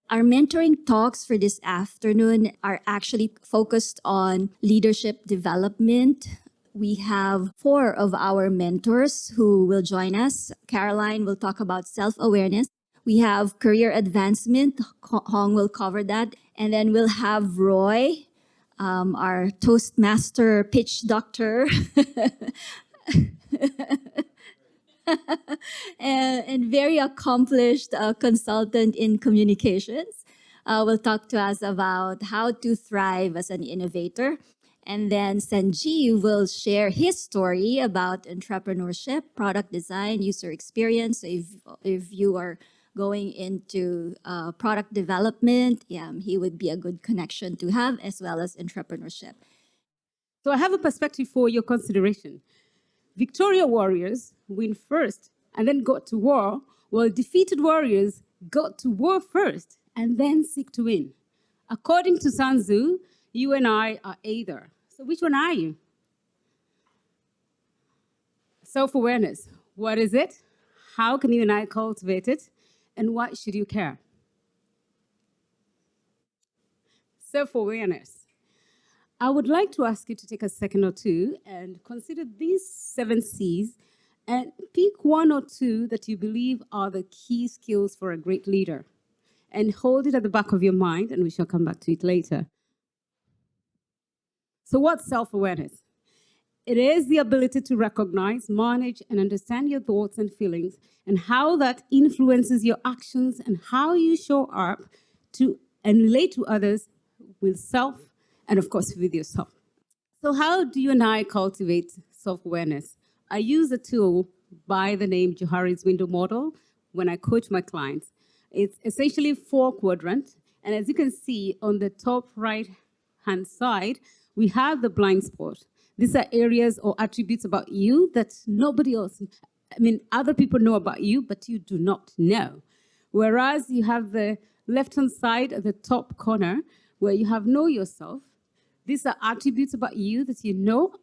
Our mentoring talks for this afternoon are actually focused on leadership development. We have four of our mentors who will join us. Carolyne will talk about self-awareness. We have career advancement. Hong will cover that. And then we'll have Roy, our Toastmaster pitch doctor, and very accomplished consultant in communications. Will talk to us about how to thrive as an innovator. And then Sanjeev will share his story about entrepreneurship, product design, user experience. So if you are going into product development, yeah, he would be a good connection to have, as well as entrepreneurship. So I have a perspective for your consideration. Victoria warriors win first and then go to war, while defeated warriors go to war first and then seek to win. According to Sun Tzu, you and I are either. So which one are you? Self-awareness. What is it? How can you and I cultivate it? And why should you care? Self-awareness. I would like to ask you to take a second or two and consider these 7 C's and pick 1 or 2 that you believe are the key skills for a great leader. And hold it at the back of your mind, and we shall come back to it later. So what's self-awareness? It is the ability to recognize, manage, and understand your thoughts and feelings and how that influences your actions and how you show up to and relate to others with self and, of course, with yourself. So how do you and I cultivate self-awareness? I use a tool by the name Johari's window model when I coach my clients. It's essentially 4 quadrants. And as you can see on the top right-hand side, we have the blind spot. These are areas or attributes about you that nobody else, other people know about you, but you do not know. Whereas you have the left-hand side at the top corner where you have know yourself. These are attributes about you that you know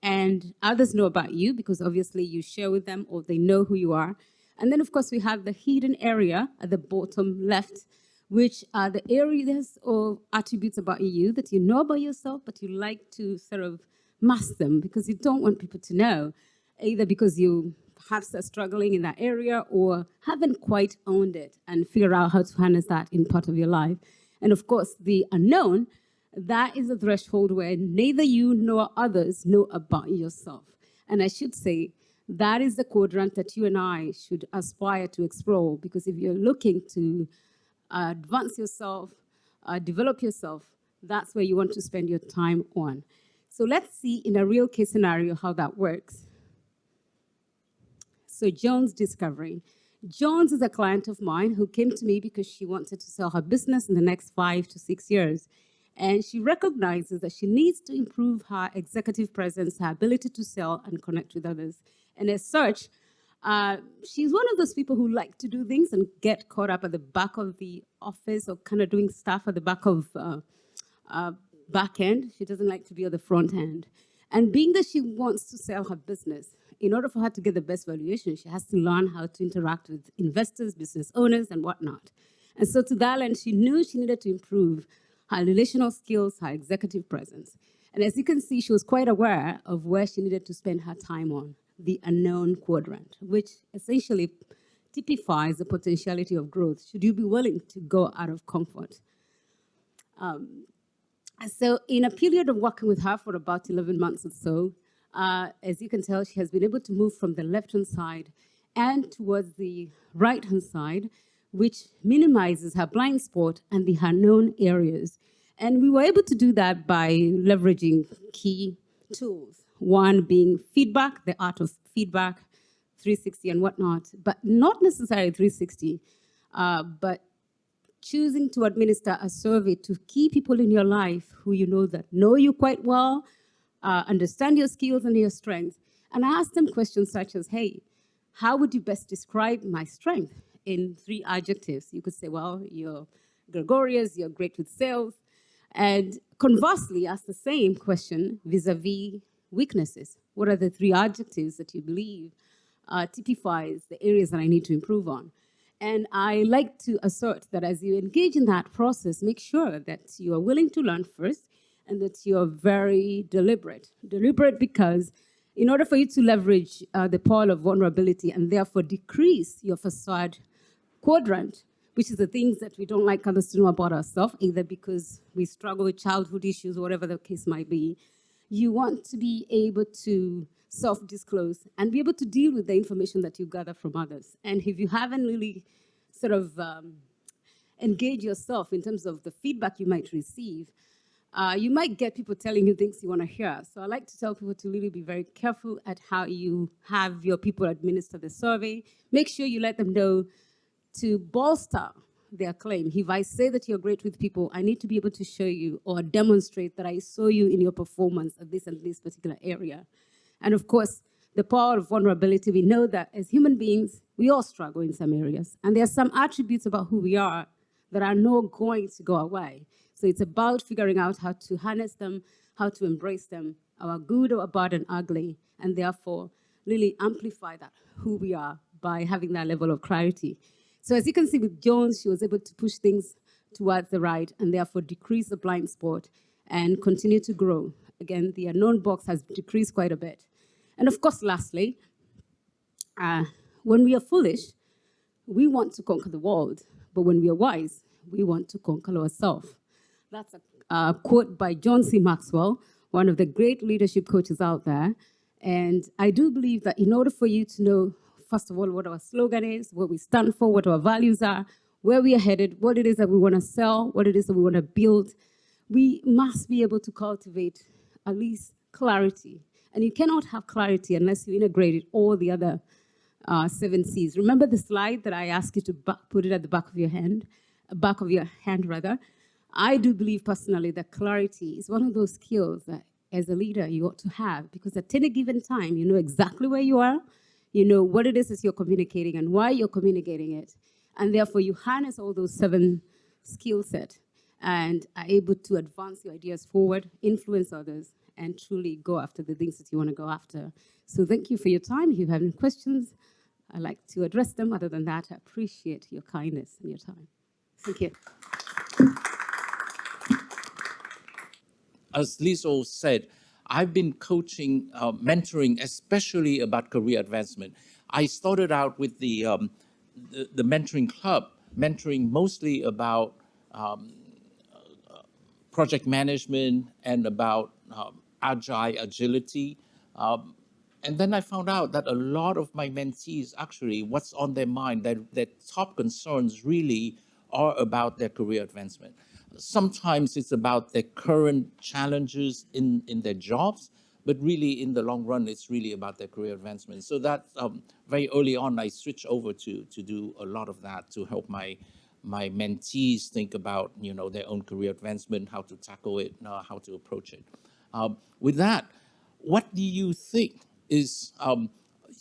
and others know about you because obviously you share with them or they know who you are. And then, of course, we have the hidden area at the bottom left, which are the areas or attributes about you that you know about yourself, but you like to sort of mask them because you don't want people to know, either because you perhaps are struggling in that area or haven't quite owned it and figure out how to harness that in part of your life. And of course, the unknown, that is a threshold where neither you nor others know about yourself. And I should say, that is the quadrant that you and I should aspire to explore, because if you're looking to advance yourself, develop yourself, that's where you want to spend your time on. So let's see in a real case scenario how that works. So Jones Discovery. Jones is a client of mine who came to me because she wanted to sell her business in the next 5 to 6 years. And she recognizes that she needs to improve her executive presence, her ability to sell and connect with others. And as such, she's one of those people who like to do things and get caught up at the back of the office or kind of doing stuff at the back of back end. She doesn't like to be at the front end. And being that she wants to sell her business, in order for her to get the best valuation, she has to learn how to interact with investors, business owners, and whatnot. And so to that end, she knew she needed to improve her relational skills, her executive presence. And as you can see, she was quite aware of where she needed to spend her time on, the unknown quadrant, which essentially typifies the potentiality of growth. Should you be willing to go out of comfort? So in a period of working with her for about 11 months or so, as you can tell, she has been able to move from the left-hand side and towards the right-hand side, which minimizes her blind spot and the unknown areas. And we were able to do that by leveraging key tools. One being feedback, the art of feedback, 360 and whatnot, but not necessarily 360, but choosing to administer a survey to key people in your life who you know that know you quite well, understand your skills and your strengths. And I asked them questions such as, hey, how would you best describe my strength in 3 adjectives? You could say, well, you're gregarious, you're great with sales. And conversely, ask the same question vis-a-vis weaknesses. What are the 3 adjectives that you believe typifies the areas that I need to improve on? And I like to assert that as you engage in that process, make sure that you are willing to learn first and that you are very deliberate. Deliberate because in order for you to leverage the power of vulnerability and therefore decrease your facade quadrant, which is the things that we don't like others to know about ourselves, either because we struggle with childhood issues, whatever the case might be, you want to be able to self-disclose and be able to deal with the information that you gather from others. And if you haven't really sort of engage yourself in terms of the feedback you might receive, you might get people telling you things you want to hear. So I like to tell people to really be very careful at how you have your people administer the survey. Make sure you let them know to bolster their claim. If I say that you're great with people, I need to be able to show you or demonstrate that I saw you in your performance at this and this particular area. And of course, the power of vulnerability, we know that as human beings, we all struggle in some areas. And there are some attributes about who we are that are not going to go away. So it's about figuring out how to harness them, how to embrace them, our good or bad and ugly, and therefore really amplify that, who we are, by having that level of clarity. So as you can see with Jones, she was able to push things towards the right and therefore decrease the blind spot and continue to grow. Again, the unknown box has decreased quite a bit. And of course, lastly, when we are foolish, we want to conquer the world, but when we are wise, we want to conquer ourselves. That's a quote by John C. Maxwell, one of the great leadership coaches out there. And I do believe that in order for you to know, first of all, what our slogan is, what we stand for, what our values are, where we are headed, what it is that we want to sell, what it is that we want to build, we must be able to cultivate at least clarity. And you cannot have clarity unless you integrate all the other 7 C's. Remember the slide that I asked you to put it at the back of your hand, rather. I do believe personally that clarity is one of those skills that as a leader you ought to have, because at any given time, you know exactly where you are, you know what it is that you're communicating and why you're communicating it. And therefore you harness all those 7 skill set and are able to advance your ideas forward, influence others, and truly go after the things that you want to go after. So thank you for your time. If you have any questions, I'd like to address them. Other than that, I appreciate your kindness and your time. Thank you. As Lizo said, I've been coaching, mentoring, especially about career advancement. I started out with the mentoring club, mentoring mostly about project management and about agility. And then I found out that a lot of my mentees actually, what's on their mind, their top concerns really are about their career advancement. Sometimes it's about their current challenges in their jobs, but really in the long run, it's really about their career advancement. So that very early on, I switched over to do a lot of that to help my mentees think about their own career advancement, how to tackle it, how to approach it. With that, what do you think is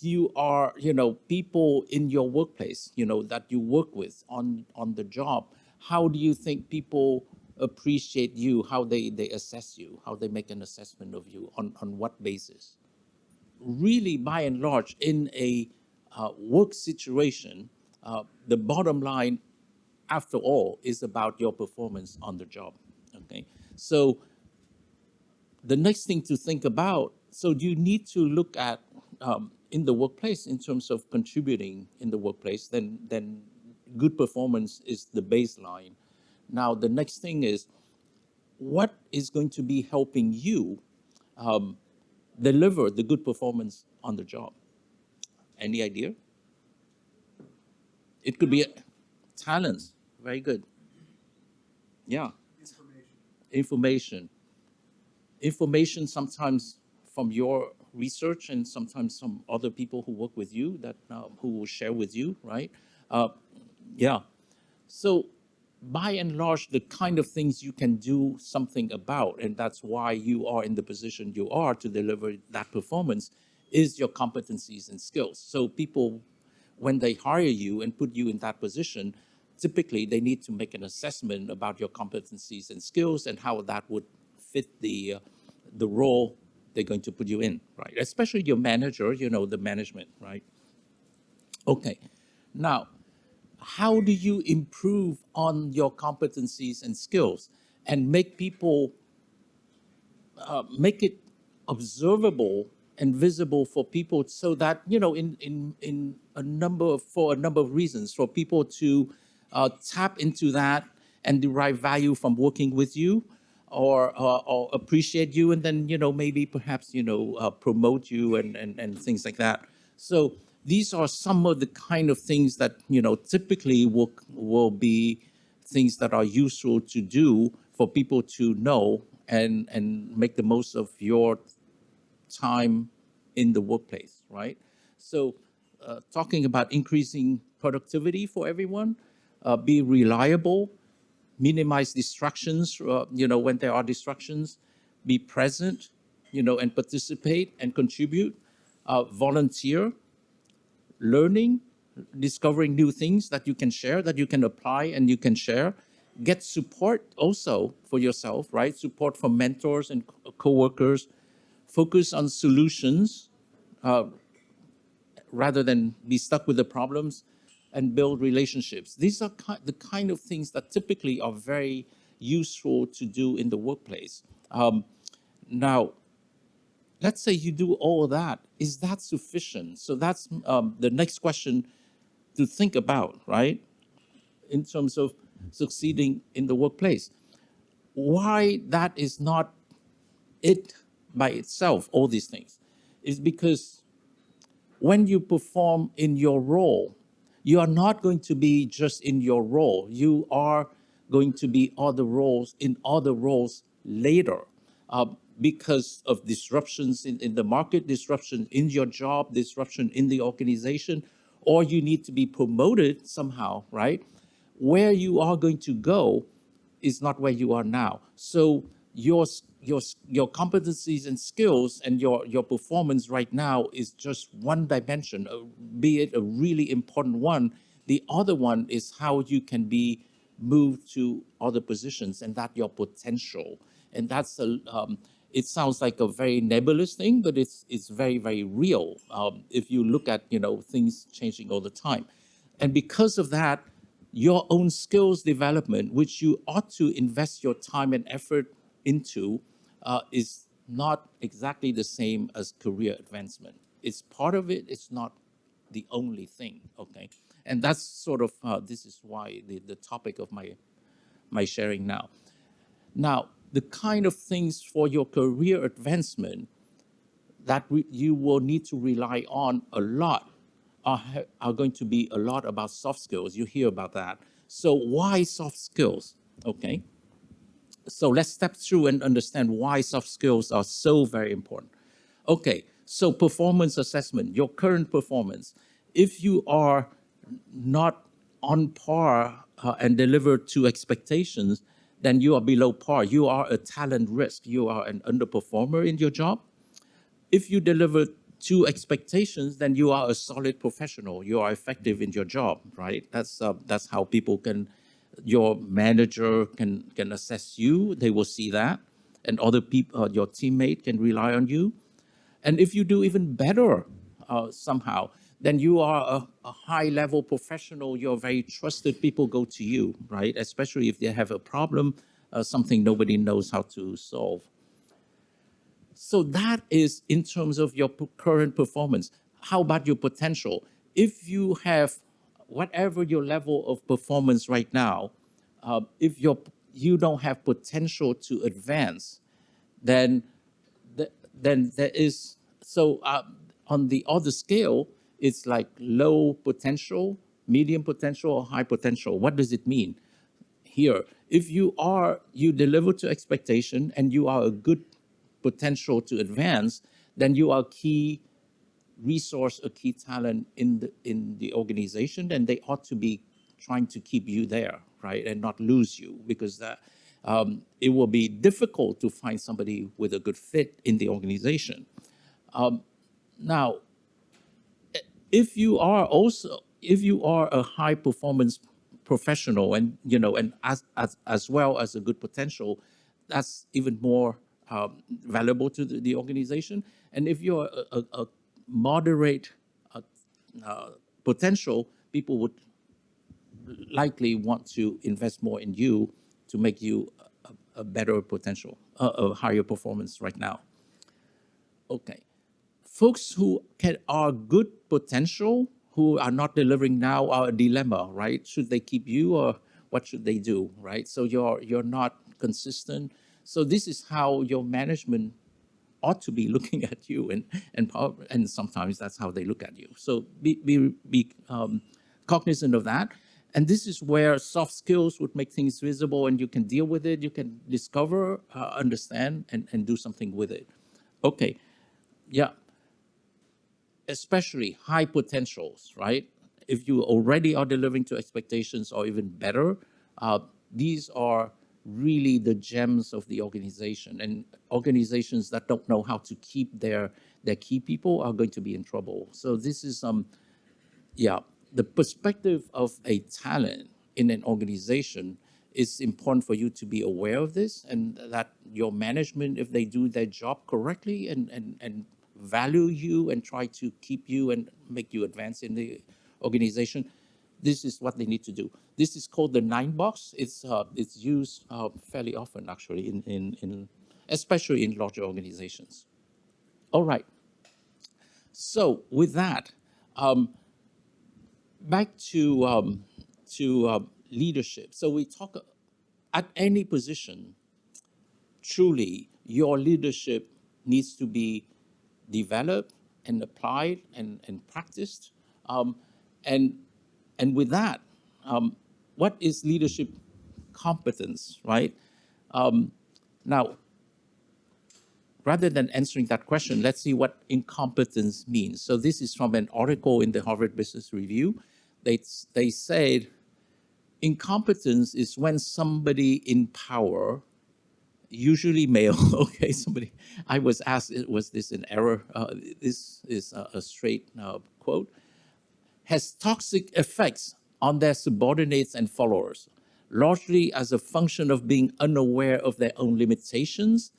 you are people in your workplace that you work with on the job? How do you think people appreciate you? How they assess you? How they make an assessment of you? On what basis? Really, by and large, in a work situation, the bottom line, after all, is about your performance on the job. Okay, so the next thing to think about, so you need to look at in the workplace in terms of contributing in the workplace, then good performance is the baseline. Now, the next thing is, what is going to be helping you deliver the good performance on the job? Any idea? It could be talents. Very good. Yeah. Information. Information sometimes from your research and sometimes some other people who work with you that who will share with you, right? Yeah. So by and large, the kind of things you can do something about, and that's why you are in the position you are to deliver that performance, is your competencies and skills. So people, when they hire you and put you in that position, typically they need to make an assessment about your competencies and skills and how that would fit the role they're going to put you in, right? Especially your manager, the management, right? Okay. Now, how do you improve on your competencies and skills and make people make it observable and visible for people, so that in a number of for a number of reasons, for people to tap into that and derive value from working with you, or appreciate you, and then maybe perhaps promote you, and things like that. So these are some of the kind of things that typically will be things that are useful to do for people to know, and make the most of your time in the workplace, right? So, talking about increasing productivity for everyone, be reliable, minimize distractions, when there are distractions, be present, and participate and contribute, volunteer, learning, discovering new things that you can share, that you can apply and you can share. Get support also for yourself, right? Support from mentors and coworkers. Focus on solutions rather than be stuck with the problems, and build relationships. These are the kind of things that typically are very useful to do in the workplace. Now, let's say you do all of that. Is that sufficient? So that's the next question to think about, right? In terms of succeeding in the workplace. Why that is not it by itself, all these things, is because when you perform in your role, you are not going to be just in your role. You are going to be other roles later, because of disruptions in the market, disruption in your job, disruption in the organization, or you need to be promoted somehow, right? Where you are going to go is not where you are now. So your competencies and skills and your performance right now is just one dimension, be it a really important one. The other one is how you can be moved to other positions, and that your potential. And that's it sounds like a very nebulous thing, but it's very, very real, if you look at things changing all the time. And because of that, your own skills development, which you ought to invest your time and effort into, is not exactly the same as career advancement. It's part of it, it's not the only thing, okay? And that's sort of, this is why the topic of my sharing now. Now, the kind of things for your career advancement that you will need to rely on a lot are going to be a lot about soft skills. You hear about that. So why soft skills? Okay. So let's step through and understand why soft skills are so very important. Okay. So performance assessment, your current performance. If you are not on par and deliver to expectations, then you are below par. You are a talent risk. You are an underperformer in your job. If you deliver to expectations, then you are a solid professional. You are effective in your job, right? That's how people can, your manager can assess you. They will see that, and other people, your teammate can rely on you. And if you do even better somehow, then you are a high level professional. You're very trusted. People go to you, right? Especially if they have a problem, something nobody knows how to solve. So that is in terms of your current performance. How about your potential? If you have whatever your level of performance right now, if you don't have potential to advance, then then there is on the other scale, it's like low potential, medium potential, or high potential. What does it mean? Here, if you deliver to expectation and you are a good potential to advance, then you are a key resource, a key talent in the organization, and they ought to be trying to keep you there, right, and not lose you, because it will be difficult to find somebody with a good fit in the organization. Now, if you are a high performance professional, and and as well as a good potential, that's even more valuable to the organization. And if you're a moderate uh, potential, people would likely want to invest more in you to make you a better potential, a higher performance right now. Okay. Folks who are good potential, who are not delivering now, are a dilemma, right? Should they keep you, or what should they do, right? So you're not consistent. So this is how your management ought to be looking at you, and sometimes that's how they look at you. So be cognizant of that. And this is where soft skills would make things visible, and you can deal with it. You can discover, understand, and do something with it. Okay, yeah, especially high potentials, right? If you already are delivering to expectations or even better, these are really the gems of the organization. And organizations that don't know how to keep their key people are going to be in trouble. So this is yeah, the perspective of a talent in an organization is important for you to be aware of this, and that your management, if they do their job correctly and value you and try to keep you and make you advance in the organization, this is what they need to do. This is called the 9 box. It's used fairly often actually in especially in larger organizations. All right. So with that, back to leadership. So we talk at any position. Truly, your leadership needs to be developed and applied and practiced. Um, and and with that, what is leadership competence, right? Now, rather than answering that question, let's see what incompetence means. So this is from an article in the Harvard Business Review. They said incompetence is when somebody in power, usually male, okay, somebody, I was asked, was this an error? This is a straight quote, has toxic effects on their subordinates and followers, largely as a function of being unaware of their own limitations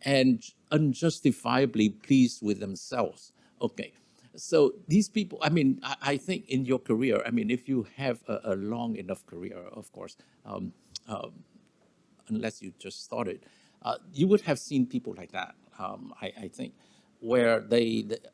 and unjustifiably pleased with themselves. Okay. So these people, I mean, I think in your career, I mean, if you have a long enough career, of course, unless you just started, you would have seen people like that, I think, where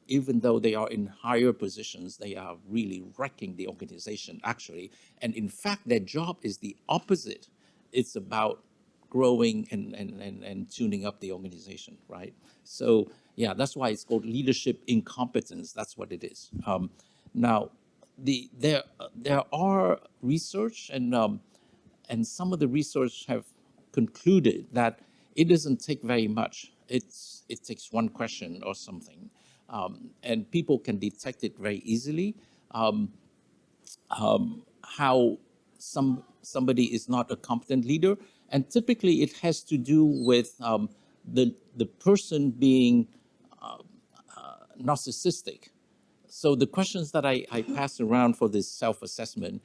even though they are in higher positions, they are really wrecking the organization, actually. And in fact, their job is the opposite. It's about growing and tuning up the organization, right? So, yeah, that's why it's called leadership incompetence. That's what it is. Now, there are research and some of the research have concluded that it doesn't take very much. It takes one question or something, and people can detect it very easily. How somebody is not a competent leader, and typically it has to do with the person being narcissistic. So the questions that I pass around for this self-assessment,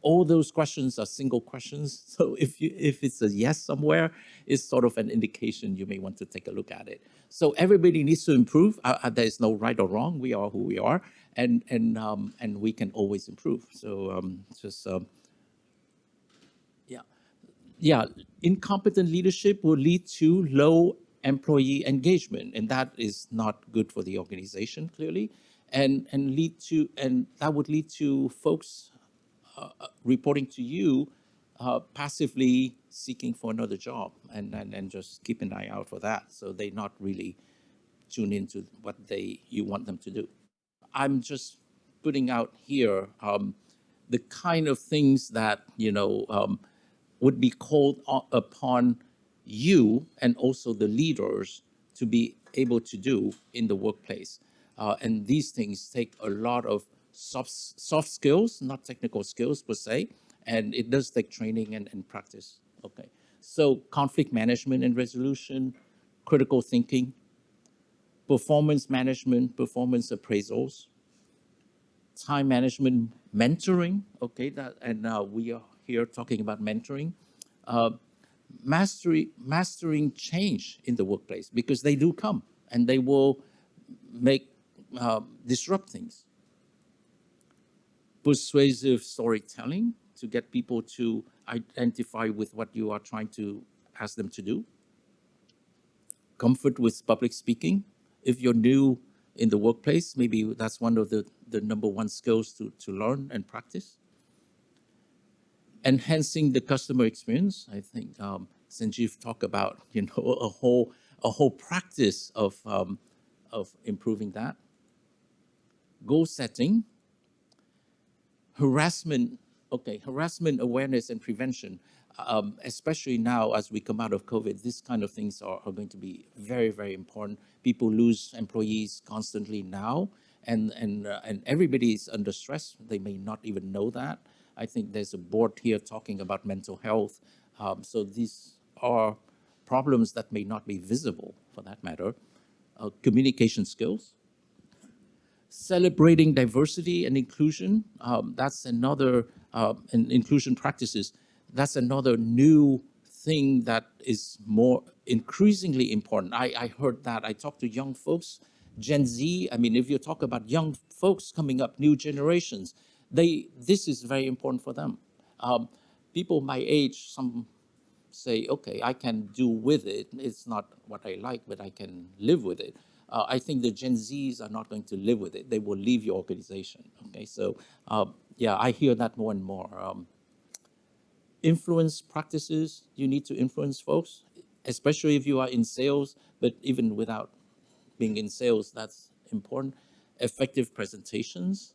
all those questions are single questions. So if it's a yes somewhere, it's sort of an indication you may want to take a look at it. So everybody needs to improve. There is no right or wrong. We are who we are, and we can always improve. So just yeah, yeah. Incompetent leadership will lead to low employee engagement, and that is not good for the organization, clearly, and that would lead to folks reporting to you, passively seeking for another job, and just keep an eye out for that. So they're not really tuned into what you want them to do. I'm just putting out here the kind of things that would be called upon you and also the leaders to be able to do in the workplace. And these things take a lot of soft skills, not technical skills per se, and it does take training and practice. Okay, so conflict management and resolution, critical thinking, performance management, performance appraisals, time management, mentoring. Okay, and we are here talking about mentoring, uh, mastering change in the workplace, because they do come and they will make disrupt things. persuasive storytelling to get people to identify with what you are trying to ask them to do, comfort with public speaking. If you're new in the workplace, maybe that's one of the number one skills to learn and practice. Enhancing the customer experience. I think Sanjeev talked about a whole practice of improving that. Goal setting, harassment. Okay, harassment awareness and prevention. Especially now as we come out of COVID, these kind of things are going to be very, very important. People lose employees constantly now, and everybody is under stress. They may not even know that. I think there's a board here talking about mental health. So these are problems that may not be visible, for that matter. Communication skills, celebrating diversity and inclusion. That's another, and inclusion practices. That's another new thing that is more increasingly important. I heard that. I talked to young folks, Gen Z. I mean, if you talk about young folks coming up, new generations, this is very important for them. People my age, some say, okay, I can do with it. It's not what I like, but I can live with it. I think the Gen Zs are not going to live with it. They will leave your organization. Okay, so yeah, I hear that more and more. Influence practices, you need to influence folks, especially if you are in sales, but even without being in sales, that's important. Effective presentations,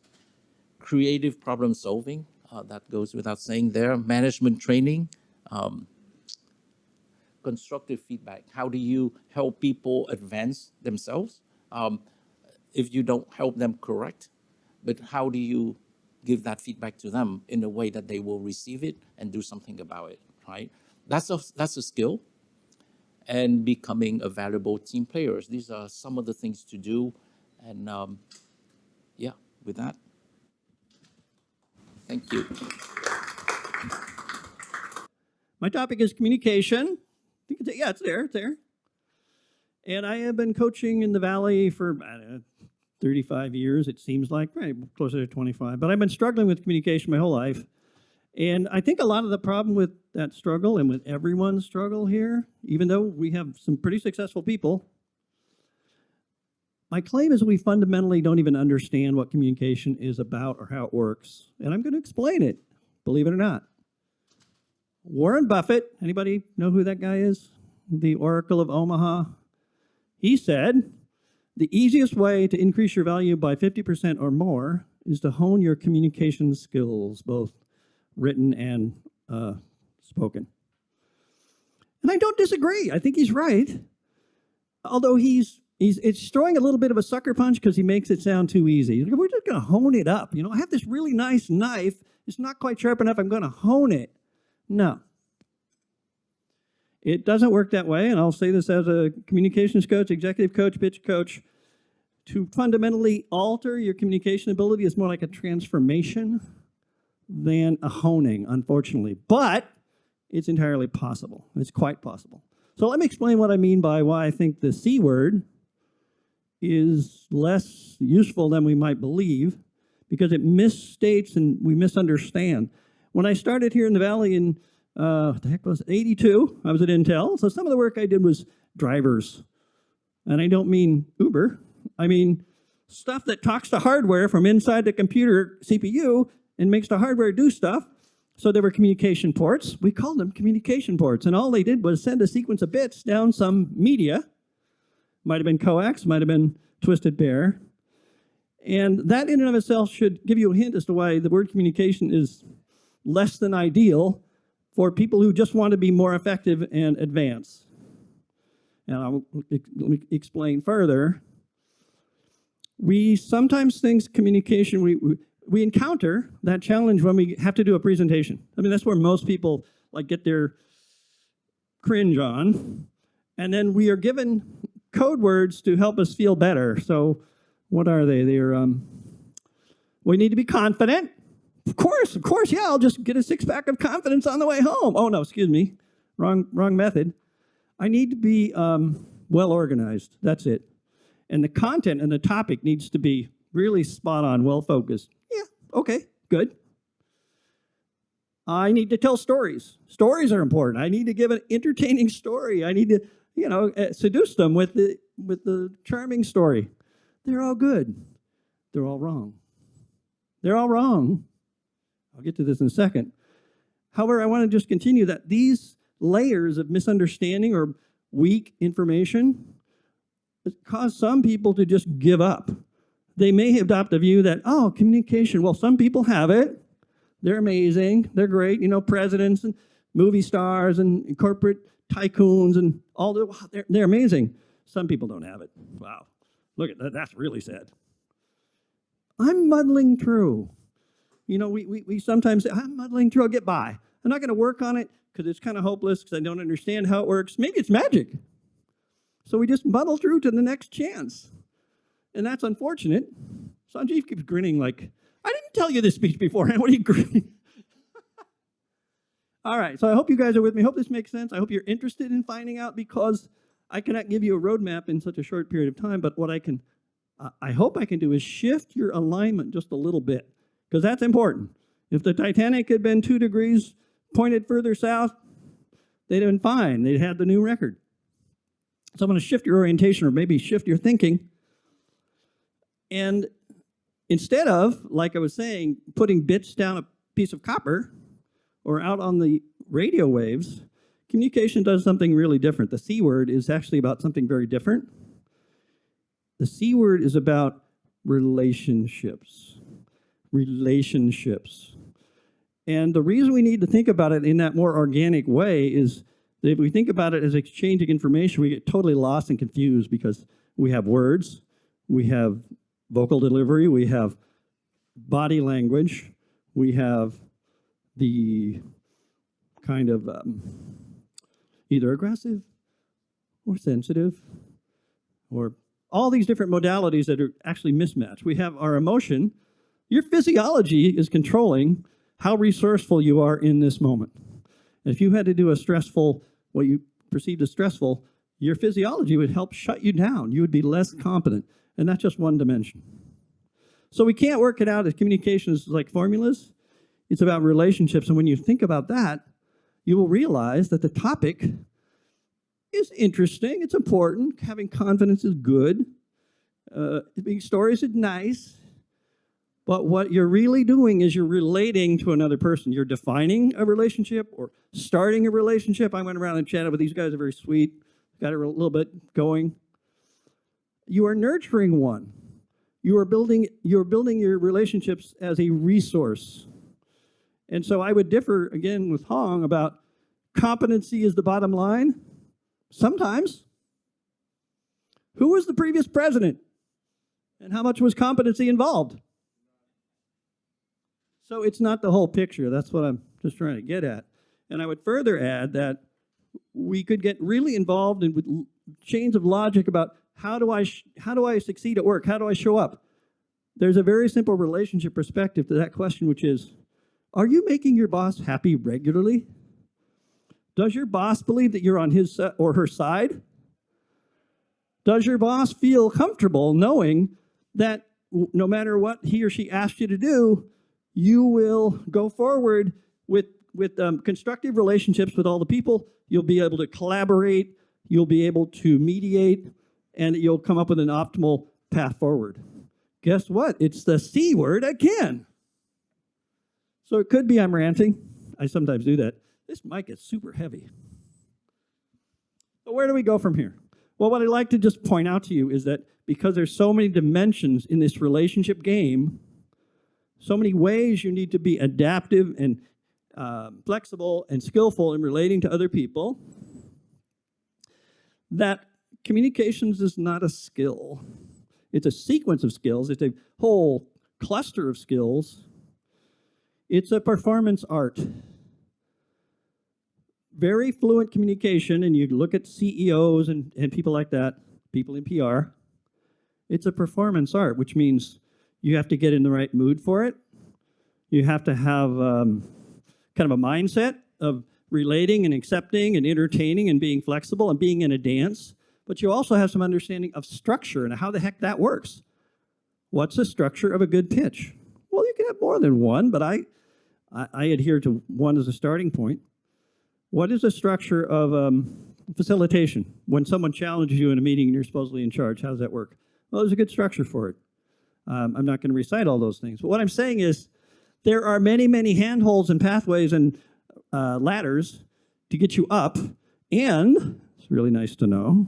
creative problem solving, that goes without saying there. Management training, constructive feedback. How do you help people advance themselves? If you don't help them correct, but how do you give that feedback to them in a way that they will receive it and do something about it, right? That's a skill. And becoming a valuable team players. These are some of the things to do. And yeah, with that, thank you. My topic is communication. Yeah, it's there, And I have been coaching in the Valley for 35 years, it seems like, right, closer to 25. But I've been struggling with communication my whole life. And I think a lot of the problem with that struggle and with everyone's struggle here, even though we have some pretty successful people, my claim is we fundamentally don't even understand what communication is about or how it works. And I'm going to explain it, believe it or not. Warren Buffett, anybody know who that guy is? The Oracle of Omaha. He said, the easiest way to increase your value by 50% or more is to hone your communication skills, both written and spoken. And I don't disagree. I think he's right. Although it's throwing a little bit of a sucker punch because he makes it sound too easy. We're just going to hone it up. You know, I have this really nice knife. It's not quite sharp enough. I'm going to hone it. No. It doesn't work that way, and I'll say this as a communications coach, executive coach, pitch coach. To fundamentally alter your communication ability is more like a transformation than a honing, unfortunately. But it's entirely possible. It's quite possible. So let me explain what I mean by why I think the C word is less useful than we might believe, because it misstates and we misunderstand. When I started here in the Valley in, what the heck was it, 82, I was at Intel. So some of the work I did was drivers. And I don't mean Uber. I mean stuff that talks to hardware from inside the computer CPU and makes the hardware do stuff. So there were communication ports. We called them communication ports. And all they did was send a sequence of bits down some media. Might have been coax, might have been twisted pair. And that in and of itself should give you a hint as to why the word communication is less than ideal for people who just want to be more effective and advance. And let me explain further. We sometimes think communication, we encounter that challenge when we have to do a presentation. I mean, that's where most people like get their cringe on. And then we are given code words to help us feel better. So what are they? They're, we need to be confident. Of course, yeah, I'll just get a six-pack of confidence on the way home. Oh, no, excuse me, wrong method. I need to be well organized, that's it. And the content and the topic needs to be really spot on, well focused. Yeah, okay, Good. I need to tell stories. Stories are important. I need to give an entertaining story. I need to, seduce them with the charming story. They're all good. They're all wrong. They're all wrong. I'll get to this in a second. However, I want to just continue that these layers of misunderstanding or weak information cause some people to just give up. They may adopt a view that, oh, communication, well, some people have it. They're amazing. They're great. Presidents and movie stars and corporate tycoons and all they're amazing. Some people don't have it. Wow. Look at that. That's really sad. I'm muddling through. We sometimes say, I'm muddling through. I'll get by. I'm not going to work on it because it's kind of hopeless because I don't understand how it works. Maybe it's magic. So we just muddle through to the next chance. And that's unfortunate. Sanjeev keeps grinning like, I didn't tell you this speech beforehand. What are you grinning? All right, so I hope you guys are with me. I hope this makes sense. I hope you're interested in finding out because I cannot give you a roadmap in such a short period of time, but what I hope I can do is shift your alignment just a little bit because that's important. If the Titanic had been 2 degrees pointed further south, they'd have been fine. They'd had the new record. So I'm going to shift your orientation or maybe shift your thinking. And instead of, like I was saying, putting bits down a piece of copper or out on the radio waves, communication does something really different. The C word is actually about something very different. The C word is about relationships. Relationships. And the reason we need to think about it in that more organic way is that if we think about it as exchanging information, we get totally lost and confused because we have words, we have vocal delivery, we have body language, we have the kind of either aggressive or sensitive or all these different modalities that are actually mismatched. We have our emotion. Your physiology is controlling how resourceful you are in this moment. And if you had to do what you perceived as stressful, your physiology would help shut you down. You would be less competent. And that's just one dimension. So we can't work it out as communications like formulas. It's about relationships. And when you think about that, you will realize that the topic is interesting. It's important. Having confidence is good. Big stories is nice. But what you're really doing is you're relating to another person. You're defining a relationship or starting a relationship. I went around and chatted with these guys. They're very sweet. Got it a little bit going. You are nurturing one. You're building your relationships as a resource. And so I would differ again with Hong about competency is the bottom line. Sometimes. Who was the previous president? And how much was competency involved? So it's not the whole picture. That's what I'm just trying to get at. And I would further add that we could get really involved in with chains of logic about how do I succeed at work? How do I show up? There's a very simple relationship perspective to that question, which is, are you making your boss happy regularly? Does your boss believe that you're on his or her side? Does your boss feel comfortable knowing that no matter what he or she asks you to do, you will go forward with constructive relationships with all the people? You'll be able to collaborate, you'll be able to mediate, and you'll come up with an optimal path forward. Guess what? It's the C word again. So it could be I'm ranting. I sometimes do that. This mic is super heavy. So where do we go from here? Well, what I'd like to just point out to you is that because there's so many dimensions in this relationship game, so many ways you need to be adaptive and flexible and skillful in relating to other people, that communications is not a skill. It's a sequence of skills. It's a whole cluster of skills. It's a performance art. Very fluent communication, and you look at CEOs and people like that, people in PR. It's a performance art, which means you have to get in the right mood for it. You have to have kind of a mindset of relating and accepting and entertaining and being flexible and being in a dance. But you also have some understanding of structure and how the heck that works. What's the structure of a good pitch? Well, you can have more than one, but I adhere to one as a starting point. What is the structure of facilitation? When someone challenges you in a meeting and you're supposedly in charge, how does that work? Well, there's a good structure for it. I'm not going to recite all those things, but what I'm saying is there are many, many handholds and pathways and ladders to get you up, and it's really nice to know,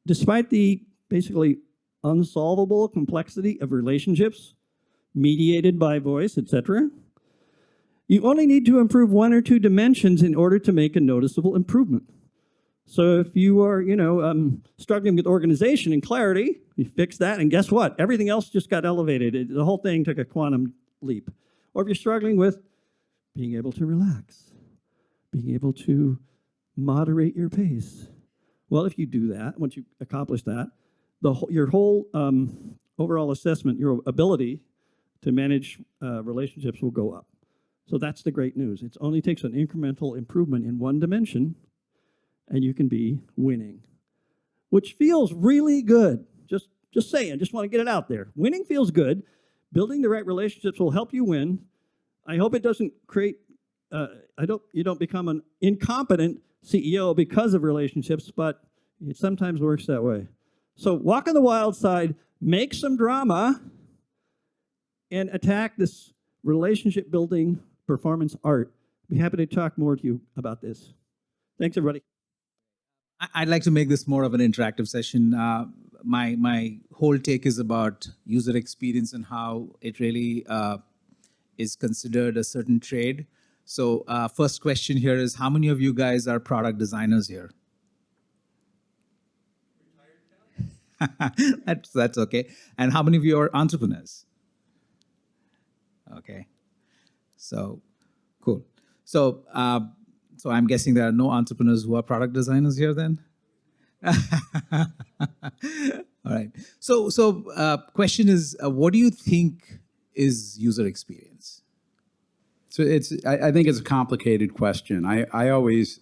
despite the basically unsolvable complexity of relationships mediated by voice, etc., you only need to improve one or two dimensions in order to make a noticeable improvement. So if you are, struggling with organization and clarity, you fix that, and guess what? Everything else just got elevated. The whole thing took a quantum leap. Or if you're struggling with being able to relax, being able to moderate your pace. Well, if you do that, once you accomplish that, your whole overall assessment, your ability to manage relationships will go up. So that's the great news. It only takes an incremental improvement in one dimension, and you can be winning, which feels really good. Just saying, just want to get it out there. Winning feels good. Building the right relationships will help you win. I hope it doesn't create, you don't become an incompetent CEO because of relationships, but it sometimes works that way. So walk on the wild side, make some drama, and attack this relationship building performance art. Be happy to talk more to you about this. Thanks, everybody. I'd like to make this more of an interactive session. My whole take is about user experience and how it really is considered a certain trade. So first question here is, how many of you guys are product designers here? That's okay. And how many of you are entrepreneurs? Okay. So cool. So so I'm guessing there are no entrepreneurs who are product designers here then? All right. So question is, what do you think is user experience? So I think it's a complicated question. I always,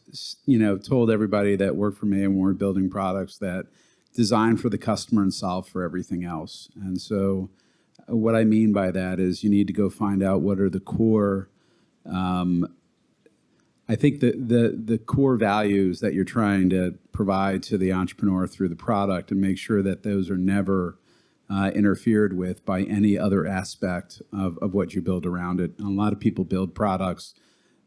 told everybody that worked for me and when we're building products that design for the customer and solve for everything else. And so what I mean by that is you need to go find out what are the core, I think the core values that you're trying to provide to the entrepreneur through the product, and make sure that those are never interfered with by any other aspect of what you build around it. And a lot of people build products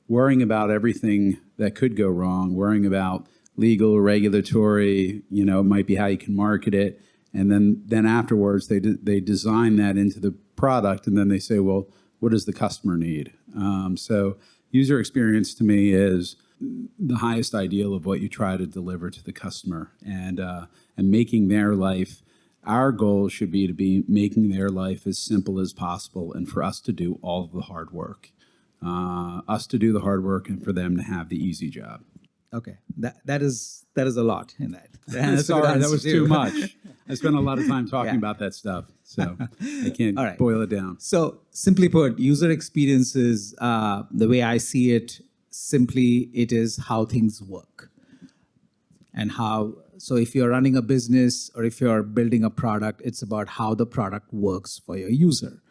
worrying about everything that could go wrong, worrying about legal, regulatory, it might be how you can market it. And then afterwards, they design that into the product, and then they say, well, what does the customer need? So user experience to me is the highest ideal of what you try to deliver to the customer, and making their life. Our goal should be to be making their life as simple as possible, and for us to do all of the hard work, and for them to have the easy job. Okay, that is a lot in that. Sorry, that was too much. I spent a lot of time talking about that stuff, so I can't boil it down. So simply put, user experience is, the way I see it, simply it is how things work. And so if you're running a business or if you're building a product, it's about how the product works for your user.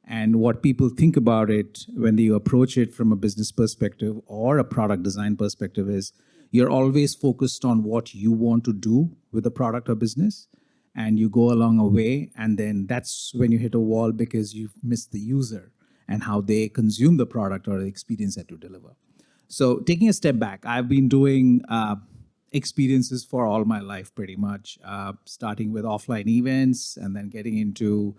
And what people think about it when you approach it from a business perspective or a product design perspective is you're always focused on what you want to do with the product or business, and you go along a way, and then that's when you hit a wall because you've missed the user and how they consume the product or the experience that you deliver. So taking a step back, I've been doing experiences for all my life pretty much, starting with offline events and then getting into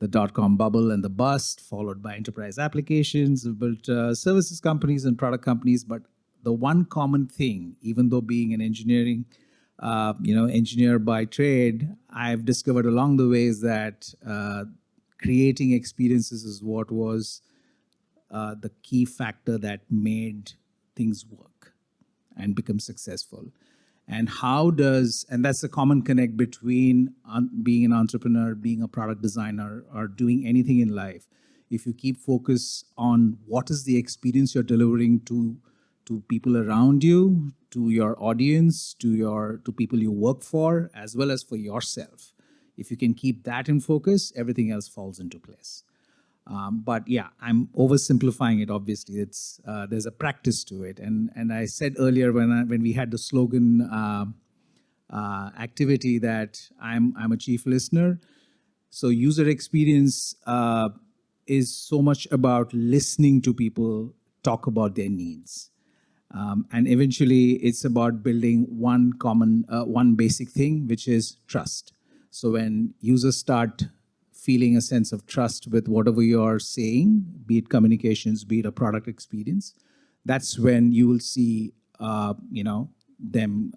the dot-com bubble and the bust, followed by enterprise applications. I've built services companies and product companies, but the one common thing, even though being an engineer by trade, I've discovered along the way is that creating experiences is what was the key factor that made things work and become successful. And and that's a common connect between being an entrepreneur, being a product designer, or doing anything in life. If you keep focus on what is the experience you're delivering to people around you, to your audience, to people you work for, as well as for yourself. If you can keep that in focus, everything else falls into place. But yeah, I'm oversimplifying it. Obviously, it's there's a practice to it, and I said earlier when we had the slogan activity that I'm a chief listener. So user experience is so much about listening to people talk about their needs. And eventually it's about building one basic thing, which is trust. So when users start feeling a sense of trust with whatever you're saying, be it communications, be it a product experience, that's when you will see, them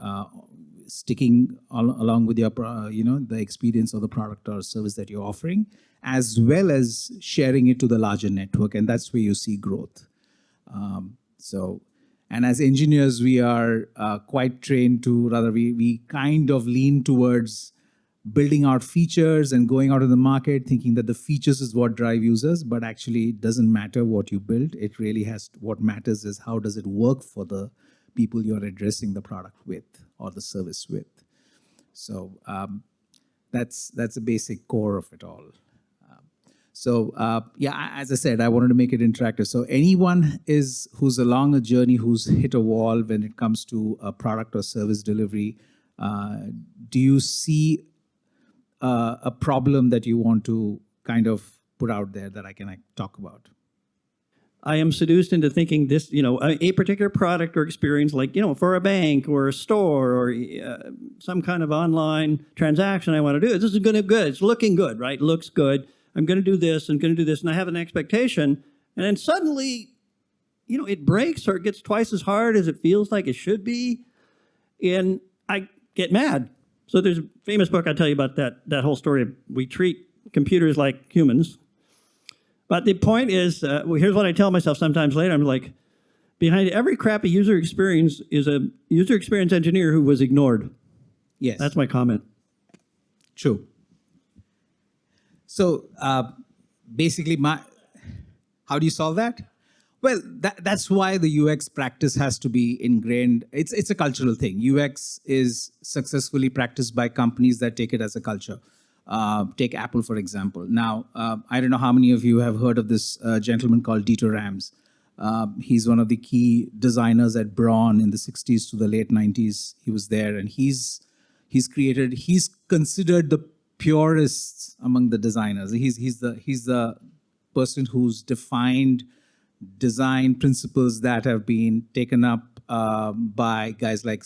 sticking along with your, the experience of the product or service that you're offering, as well as sharing it to the larger network. And that's where you see growth. And as engineers, we are quite trained to, rather, we kind of lean towards building out features and going out in the market thinking that the features is what drive users, but actually it doesn't matter what you build. It really what matters is how does it work for the people you're addressing the product with or the service with. So that's a basic core of it all. As I said, I wanted to make it interactive. So anyone who's along a journey, who's hit a wall when it comes to a product or service delivery, do you see a problem that you want to kind of put out there that I can talk about? I am seduced into thinking this, a particular product or experience, like, for a bank or a store or some kind of online transaction I want to do. This is going to be good. It's looking good, right? Looks good. I'm going to do this and going to do this. And I have an expectation. And then suddenly, it breaks or it gets twice as hard as it feels like it should be. And I get mad. So there's a famous book I tell you about that whole story. We treat computers like humans. But the point is, here's what I tell myself sometimes later. I'm like, behind every crappy user experience is a user experience engineer who was ignored. Yes. That's my comment. True. So basically, how do you solve that? Well, that's why the UX practice has to be ingrained. It's a cultural thing. UX is successfully practiced by companies that take it as a culture. Take Apple, for example. Now, I don't know how many of you have heard of this gentleman called Dieter Rams. He's one of the key designers at Braun in the 60s to the late 90s. He was there, and he's considered the purest among the designers. He's the person who's defined design principles that have been taken up by guys like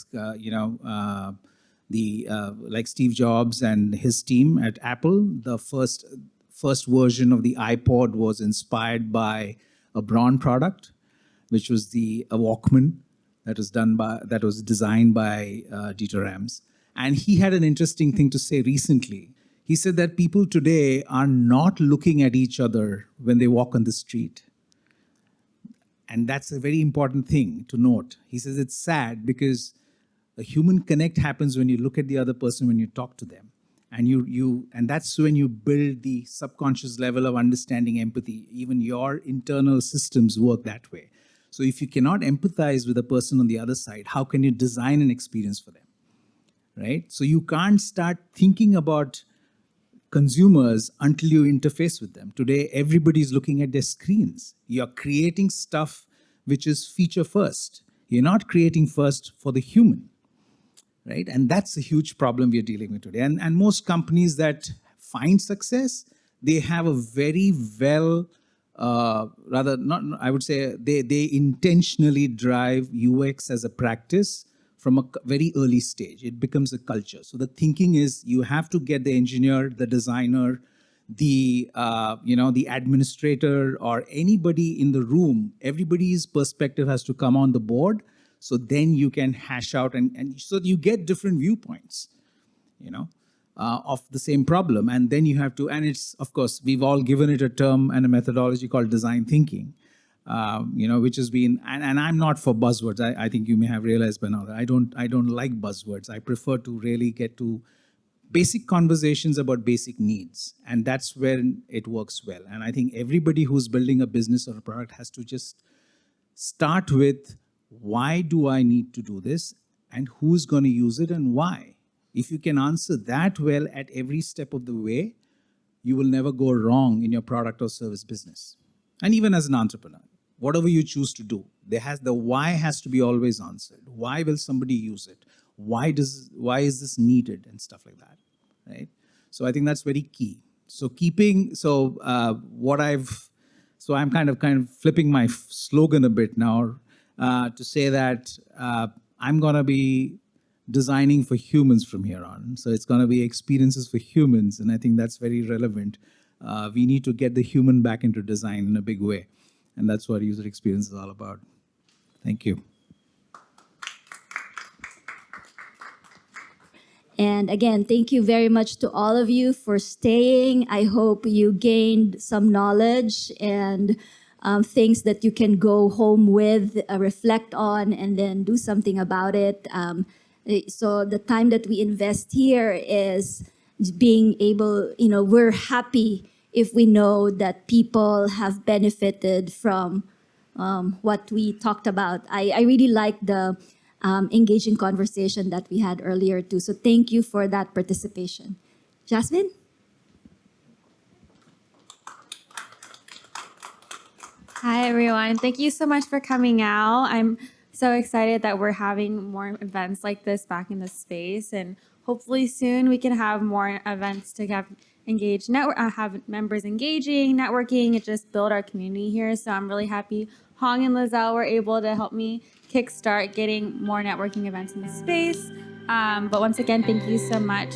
like Steve Jobs and his team at Apple. The first version of the iPod was inspired by a Braun product, which was a Walkman that was designed by Dieter Rams. And he had an interesting thing to say recently. He said that people today are not looking at each other when they walk on the street. And that's a very important thing to note. He says it's sad because a human connect happens when you look at the other person, when you talk to them. And that's when you build the subconscious level of understanding, empathy. Even your internal systems work that way. So if you cannot empathize with a person on the other side, how can you design an experience for them? Right? So you can't start thinking about consumers until you interface with them. Today, everybody's looking at their screens. You're creating stuff which is feature first. You're not creating first for the human, right? And that's a huge problem we're dealing with today. And most companies that find success, they have a very I would say they intentionally drive UX as a practice from a very early stage. It becomes a culture. So the thinking is you have to get the engineer, the designer, the administrator, or anybody in the room. Everybody's perspective has to come on the board. So then you can hash out and so you get different viewpoints, of the same problem. And then you have to, and it's, of course, we've all given it a term and a methodology called design thinking. Which has been, and I'm not for buzzwords. I think you may have realized by now that I don't like buzzwords. I prefer to really get to basic conversations about basic needs, and that's where it works well. And I think everybody who's building a business or a product has to just start with, why do I need to do this, and who's going to use it and why? If you can answer that well at every step of the way, you will never go wrong in your product or service business. And even as an entrepreneur, whatever you choose to do, the why has to be always answered. Why will somebody use it? Why is this needed and stuff like that, right? So I think that's very key. So I'm kind of flipping my slogan a bit now to say that I'm gonna be designing for humans from here on. So it's gonna be experiences for humans, and I think that's very relevant. We need to get the human back into design in a big way, and that's what user experience is all about. Thank you. And again, thank you very much to all of you for staying. I hope you gained some knowledge and things that you can go home with, reflect on, and then do something about it. So the time that we invest here is being able, we're happy if we know that people have benefited from what we talked about. I really like the engaging conversation that we had earlier too. So thank you for that participation. Jasmine? Hi, everyone. Thank you so much for coming out. I'm so excited that we're having more events like this back in the space. And hopefully soon we can have more events to have have members engaging, networking, and just build our community here. So I'm really happy Hong and Lizelle were able to help me kickstart getting more networking events in the space. But once again, thank you so much.